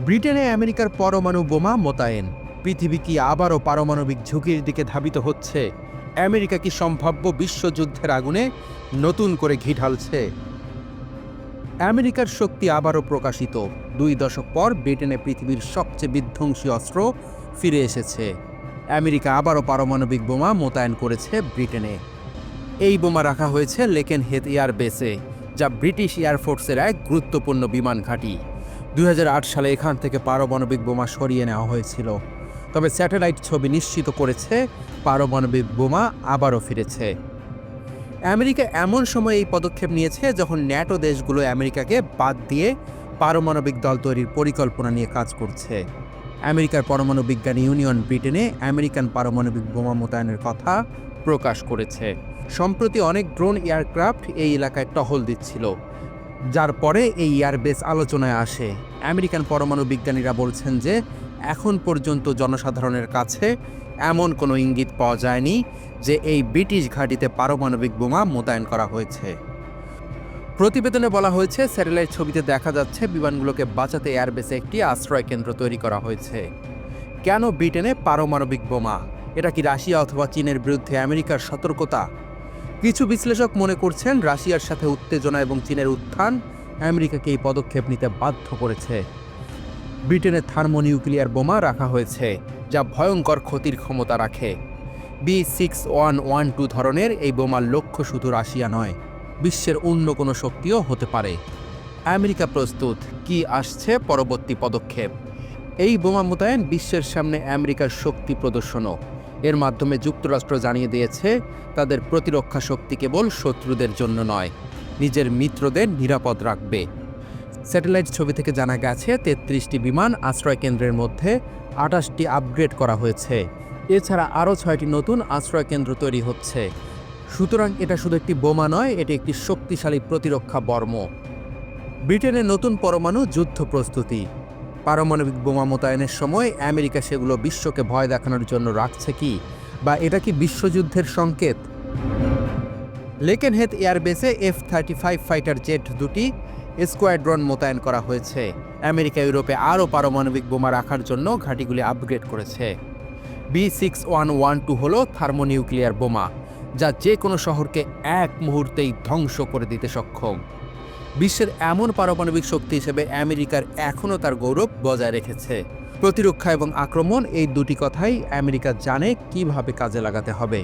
ব্রিটেনে আমেরিকার পরমাণু বোমা মোতায়েন। পৃথিবী কি আবারও পারমাণবিক ঝুঁকির দিকে ধাবিত হচ্ছে? আমেরিকা কি সম্ভাব্য বিশ্বযুদ্ধের আগুনে নতুন করে ঘি ঢালছে? আমেরিকার শক্তি আবারও প্রকাশিত। 2 দশক পর ব্রিটেনে পৃথিবীর সবচেয়ে বিধ্বংসী অস্ত্র ফিরে এসেছে। আমেরিকা আবারও পারমাণবিক বোমা মোতায়েন করেছে ব্রিটেনে। এই বোমা রাখা হয়েছে লেকেনহেথ এয়ার বেসে, যা ব্রিটিশ এয়ারফোর্সের এক গুরুত্বপূর্ণ বিমান ঘাঁটি। 2008 সালে এখান থেকে পারমাণবিক বোমা সরিয়ে নেওয়া হয়েছিল। তবে স্যাটেলাইট ছবি নিশ্চিত করেছে পারমাণবিক বোমা আবারও ফিরেছে। আমেরিকা এমন সময় এই পদক্ষেপ নিয়েছে যখন ন্যাটো দেশগুলো আমেরিকাকে বাদ দিয়ে পারমাণবিক দল তৈরির পরিকল্পনা নিয়ে কাজ করছে। আমেরিকার পরমাণু বিজ্ঞান ইউনিয়ন ব্রিটেনে আমেরিকান পারমাণবিক বোমা মোতায়েনের কথা প্রকাশ করেছে। সম্প্রতি অনেক ড্রোন এয়ারক্রাফট এই এলাকায় টহল দিচ্ছিল, যার পরে এই এয়ারবেস আলোচনায় আসে। আমেরিকান পরমাণু বিজ্ঞানীরা বলছেন যে এখন পর্যন্ত জনসাধারণের কাছে এমন কোনো ইঙ্গিত পাওয়া যায়নি যে এই ব্রিটিশ ঘাঁটিতে পারমাণবিক বোমা মোতায়েন করা হয়েছে। প্রতিবেদনে বলা হয়েছে, স্যাটেলাইট ছবিতে দেখা যাচ্ছে বিমানগুলোকে বাঁচাতে এয়ারবেসে একটি আশ্রয় কেন্দ্র তৈরি করা হয়েছে। কেন ব্রিটেনে পারমাণবিক বোমা? এটা কি রাশিয়া অথবা চীনের বিরুদ্ধে আমেরিকার সতর্কতা? কিছু বিশ্লেষক মনে করছেন রাশিয়ার সাথে উত্তেজনা এবং চীনের উত্থান আমেরিকাকে এই পদক্ষেপ নিতে বাধ্য করেছে। ব্রিটেনে থার্মোনিউক্লিয়ার বোমা রাখা হয়েছে, যা ভয়ঙ্কর ক্ষতির ক্ষমতা রাখে। B6112 ধরনের এই বোমার লক্ষ্য শুধু রাশিয়া নয়, বিশ্বের অন্য কোনো শক্তিও হতে পারে। আমেরিকা প্রস্তুত। কি আসছে পরবর্তী পদক্ষেপ? এই বোমা মোতায়েন বিশ্বের সামনে আমেরিকার শক্তি প্রদর্শনও। এর মাধ্যমে যুক্তরাষ্ট্র জানিয়ে দিয়েছে তাদের প্রতিরক্ষা শক্তি কেবল শত্রুদের জন্য নয়, নিজের মিত্রদের নিরাপদ রাখবে। স্যাটেলাইট ছবি থেকে জানা গেছে 33টি বিমান আশ্রয় কেন্দ্রের মধ্যে 28টি আপগ্রেড করা হয়েছে। এছাড়া আরও 6টি নতুন আশ্রয় কেন্দ্র তৈরি হচ্ছে। সুতরাং এটা শুধু একটি বোমা নয়, এটি একটি শক্তিশালী প্রতিরক্ষা বর্ম। ব্রিটেনের নতুন পরমাণু যুদ্ধ প্রস্তুতি। পারমাণবিক বোমা মোতায়েনের সময় আমেরিকা সেগুলো বিশ্বকে ভয় দেখানোর জন্য রাখছে কি, বা এটা কি বিশ্বযুদ্ধের সংকেত? লেকেনহেথ এয়ারবেসে F-35 ফাইটার জেট দুটি স্কোয়াড্রন মোতায়েন করা হয়েছে। আমেরিকা ইউরোপে আরও পারমাণবিক বোমা রাখার জন্য ঘাঁটিগুলি আপগ্রেড করেছে। B6112 হল থার্মোনিউক্লিয়ার বোমা, যা যে কোনো শহরকে এক মুহূর্তেই ধ্বংস করে দিতে সক্ষম। বিশ্বের এমন পারমাণবিক শক্তি হিসেবে আমেরিকার এখনও তার গৌরব বজায় রেখেছে। প্রতিরক্ষা এবং আক্রমণ, এই দুটি কথাই আমেরিকা জানে কিভাবে কাজে লাগাতে হবে।